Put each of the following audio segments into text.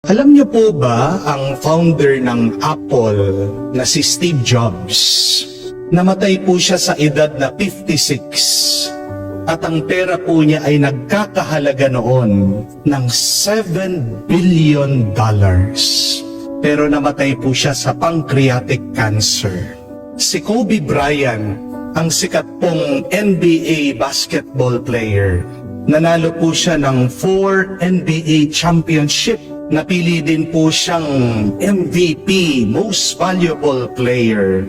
Alam niyo po ba ang founder ng Apple na si Steve Jobs? Namatay po siya sa edad na 56 at ang pera po niya ay nagkakahalaga noon ng $7 billion. Pero namatay po siya sa pancreatic cancer. Si Kobe Bryant, ang sikat pong NBA basketball player, nanalo po siya ng 4 NBA championship. Napili din po siyang MVP, Most Valuable Player.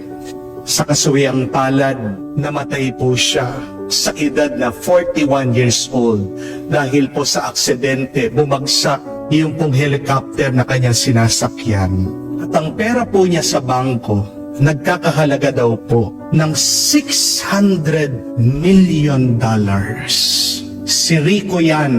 Sa kasuwiang palad, namatay po siya sa edad na 41 years old dahil po sa aksidente bumagsak yung pong helicopter na kanyang sinasakyan. At ang pera po niya sa bangko, nagkakahalaga daw po ng $600 million. Si Rico yan.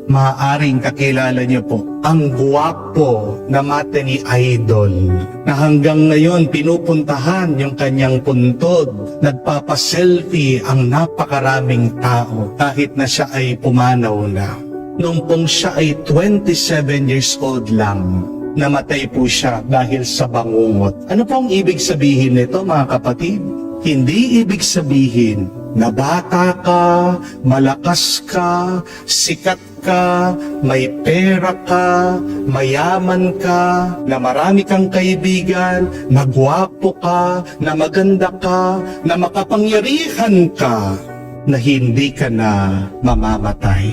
Maaaring kakilala niyo po ang guwapo na mata ni Idol na hanggang ngayon pinupuntahan yung kanyang puntod. Nagpapaselfie ang napakaraming tao kahit na siya ay pumanaw na. Noong pong siya ay 27 years old lang, namatay po siya dahil sa bangungot. Ano pong ibig sabihin nito mga kapatid? Hindi ibig sabihin na bata ka, malakas ka, sikat ka, may pera ka, mayaman ka, na marami kang kaibigan, na gwapo ka, na maganda ka, na makapangyarihan ka, na hindi ka na mamamatay.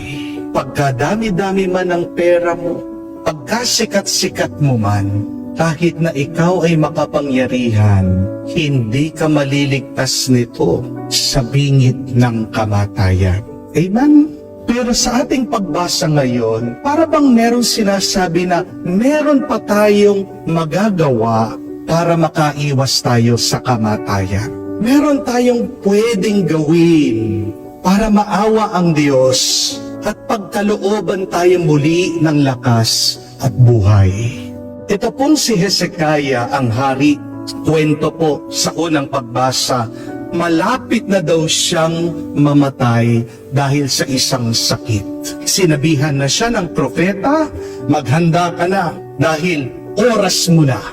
Pagkadami-dami man ang pera mo, pagkasikat-sikat mo man, kahit na ikaw ay makapangyarihan, hindi ka maliligtas nito sa bingit ng kamatayan. Amen? Pero sa ating pagbasa ngayon, para bang meron sinasabi na meron pa tayong magagawa para makaiwas tayo sa kamatayan. Meron tayong pwedeng gawin para maawa ang Diyos at pagkalooban tayo muli ng lakas at buhay. Ito pong si Hezekiah ang hari. Kwento po sa unang pagbasa, malapit na daw siyang mamatay dahil sa isang sakit. Sinabihan na siya ng propeta, maghanda ka na dahil oras mo na.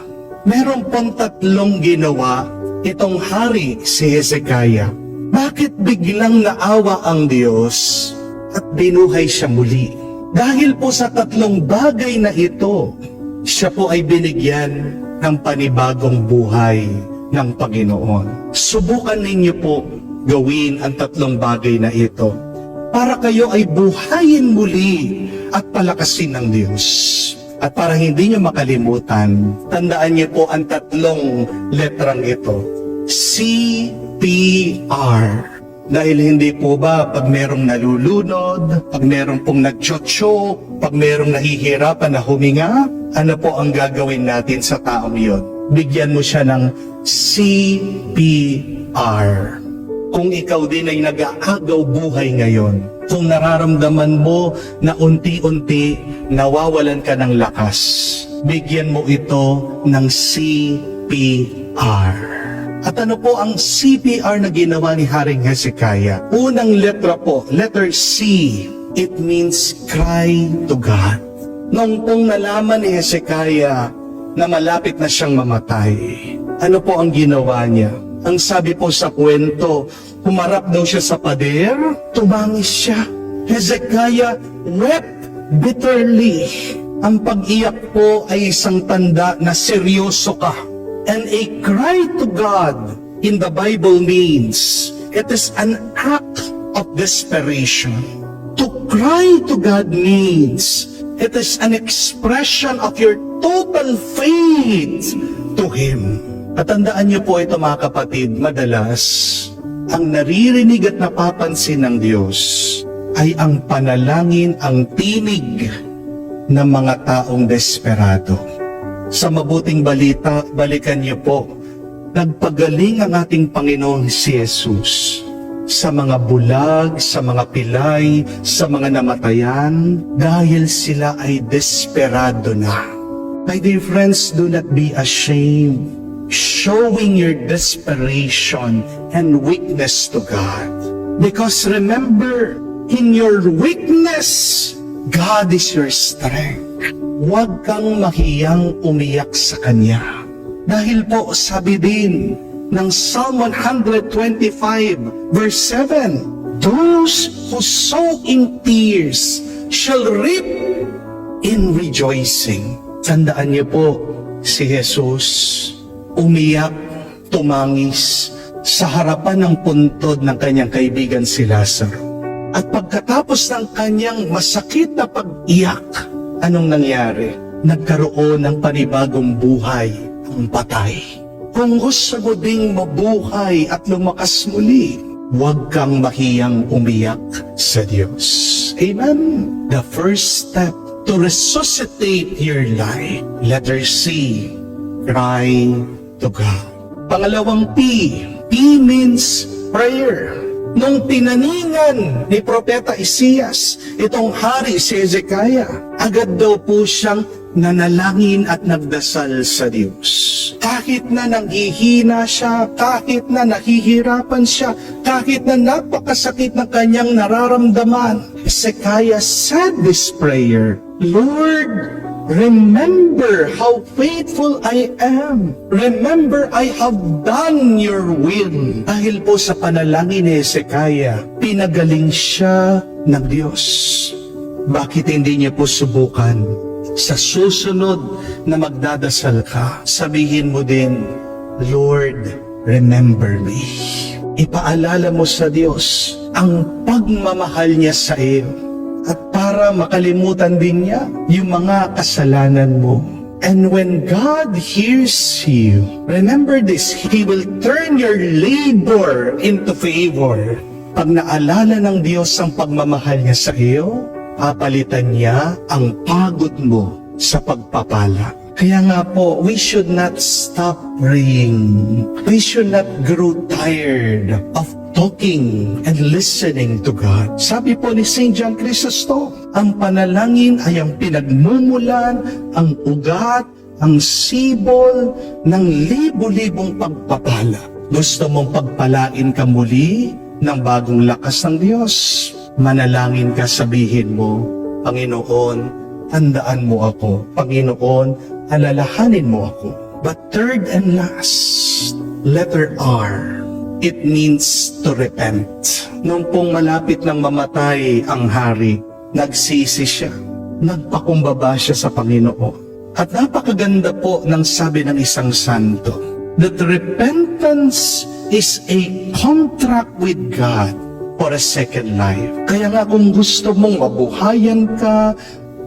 Meron pong tatlong ginawa itong hari si Hezekiah. Bakit biglang naawa ang Diyos at binuhay siya muli? Dahil po sa tatlong bagay na ito, siya po ay binigyan ng panibagong buhay ng Panginoon. Subukan ninyo po gawin ang tatlong bagay na ito para kayo ay buhayin muli at palakasin ng Diyos. At para hindi nyo makalimutan, tandaan niyo po ang tatlong letrang ito. CPR. Dahil hindi po ba pag merong nalulunod, pag merong pong nagchocho, pag merong nahihirapan na huminga, ano po ang gagawin natin sa taong yun? Bigyan mo siya ng CPR. Kung ikaw din ay nag-aagaw buhay ngayon, kung nararamdaman mo na unti-unti nawawalan ka ng lakas, bigyan mo ito ng CPR. At ano po ang CPR na ginawa ni Haring Hezekiah? Unang letra po, letter C. It means cry to God. Nung pong nalaman ni Hezekiah na malapit na siyang mamatay, ano po ang ginawa niya? Ang sabi po sa kwento, humarap daw siya sa pader, tumangis siya. Hezekiah wept bitterly. Ang pag-iyak po ay isang tanda na seryoso ka. And a cry to God in the Bible means it is an act of desperation. To cry to God means it is an expression of your total faith to Him. At tandaan niyo po ito mga kapatid, madalas ang naririnig at napapansin ng Diyos ay ang panalangin, ang tinig ng mga taong desperado. Sa mabuting balita, balikan niyo po, nagpagaling ang ating Panginoon si Jesus sa mga bulag, sa mga pilay, sa mga namatayan, dahil sila ay desperado na. My dear friends, do not be ashamed, showing your desperation and weakness to God. Because remember, in your weakness, God is your strength. Huwag kang mahiyang umiyak sa Kanya. Dahil po sabi din ng Psalm 125 verse 7, those who sow in tears shall reap in rejoicing. Tandaan niyo po, si Jesus umiyak, tumangis sa harapan ng puntod ng kanyang kaibigan si Lazaro. At pagkatapos ng kanyang masakit na pag-iyak, anong nangyari? Nagkaroon ng panibagong buhay ang patay. Kung gusto mo ding mabuhay at lumakas muli, huwag kang mahiyang umiyak sa Diyos. Amen? The first step to resuscitate your life, letter C, cry to God. Pangalawang P, P means prayer. Nung tinaningan ni Propeta Isias, itong hari si Hezekiah, agad daw po siyang nanalangin at nagdasal sa Diyos. Kahit na nanghihina siya, kahit na nahihirapan siya, kahit na napakasakit ng kanyang nararamdaman, Hezekiah said this prayer, Lord, remember how faithful I am. Remember I have done your will. Dahil po sa panalangin ni Hezekiah, pinagaling siya ng Diyos. Bakit hindi niya po subukan? Sa susunod na magdadasal ka, sabihin mo din, Lord, remember me. Ipaalala mo sa Diyos ang pagmamahal niya sa iyo. At para makalimutan din niya yung mga kasalanan mo. And when God hears you, remember this, He will turn your labor into favor. Pag naalala ng Diyos ang pagmamahal niya sa iyo, papalitan niya ang pagod mo sa pagpapala. Kaya nga po, we should not stop praying. We should not grow tired of talking and listening to God. Sabi po ni St. John Chrysostom, ang panalangin ay ang pinagmumulan, ang ugat, ang sibol ng libo-libong pagpapala. Gusto mong pagpalain ka muli ng bagong lakas ng Diyos? Manalangin ka, sabihin mo, Panginoon, tandaan mo ako. Panginoon, alalahanin mo ako. But third and last, letter R. It means to repent. Nung pong malapit ng mamatay ang hari, nagsisi siya. Nagpakumbaba siya sa Panginoon. At napakaganda po ng sabi ng isang santo, that repentance is a contract with God for a second life. Kaya nga kung gusto mong mabuhayan ka,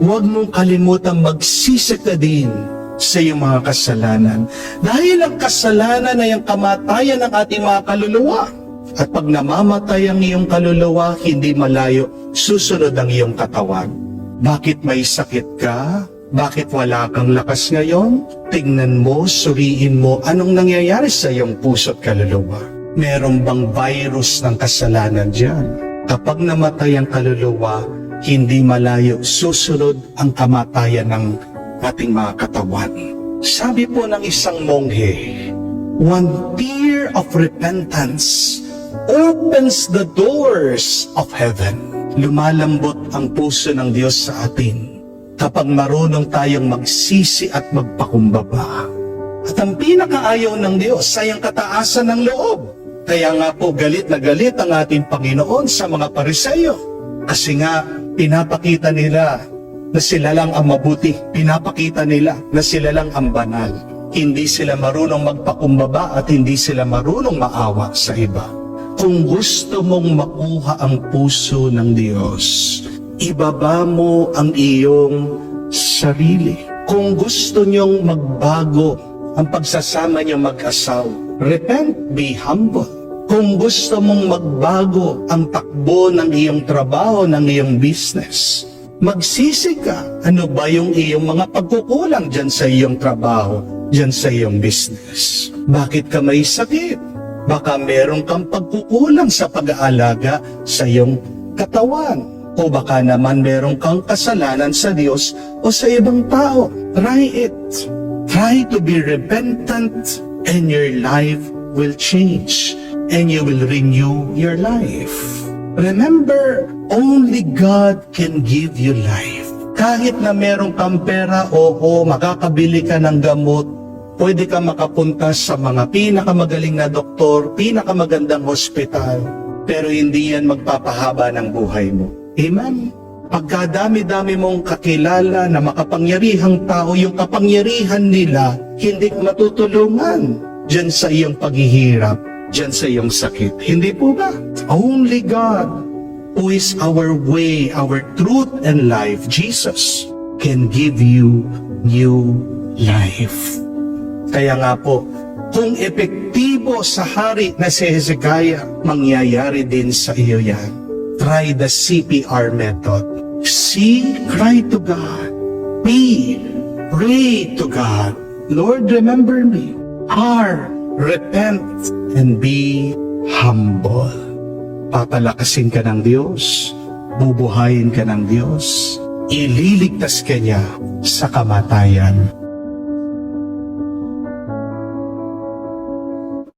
huwag mong kalimutan magsisi ka din sa iyong mga kasalanan. Dahil ang kasalanan ay ang kamatayan ng ating mga kaluluwa. At pag namamatay ang iyong kaluluwa, hindi malayo, susunod ang iyong katawan. Bakit may sakit ka? Bakit wala kang lakas ngayon? Tingnan mo, suriin mo, anong nangyayari sa iyong puso at kaluluwa? Meron bang virus ng kasalanan diyan? Kapag namatay ang kaluluwa, hindi malayo, susunod ang kamatayan ng ating mga katawan. Sabi po ng isang monghe, one tear of repentance opens the doors of heaven. Lumalambot ang puso ng Diyos sa atin kapag marunong tayong magsisi at magpakumbaba. At ang pinakaayaw ng Diyos ay ang kataasan ng loob. Kaya nga po galit na galit ang ating Panginoon sa mga Pariseyo. Kasi nga pinapakita nila na sila lang ang mabuti. Pinapakita nila na sila lang ang banal. Hindi sila marunong magpakumbaba at hindi sila marunong maawa sa iba. Kung gusto mong makuha ang puso ng Diyos, ibaba mo ang iyong sarili. Kung gusto niyong magbago ang pagsasama niyo mag-asawa, repent, be humble. Kung gusto mong magbago ang takbo ng iyong trabaho, ng iyong business, magsisi ka. Ano ba yung iyong mga pagkukulang dyan sa iyong trabaho, dyan sa iyong business? Bakit ka may sakit? Baka meron kang pagkukulang sa pag-aalaga sa iyong katawan. O baka naman meron kang kasalanan sa Diyos o sa ibang tao. Try it. Try to be repentant and your life will change and you will renew your life. Remember, only God can give you life. Kahit na merong kang pera, oo, makakabili ka ng gamot, pwede ka makapunta sa mga pinakamagaling na doktor, pinakamagandang hospital, pero hindi yan magpapahaba ng buhay mo. Amen? Pagkadami-dami mong kakilala na makapangyarihang tao, yung kapangyarihan nila, hindi matutulungan dyan sa iyong paghihirap, dyan sa iyong sakit. Hindi po ba? Only God, who is our way, our truth and life, Jesus, can give you new life. Kaya nga po, kung epektibo sa hari na si Hezekiah, mangyayari din sa iyo yan. Try the CPR method. See, cry to God. P, pray to God. Lord, remember me. R, repent and be humble. Papalakasin ka ng Diyos, bubuhayin ka ng Diyos, ililigtas ka niya sa kamatayan.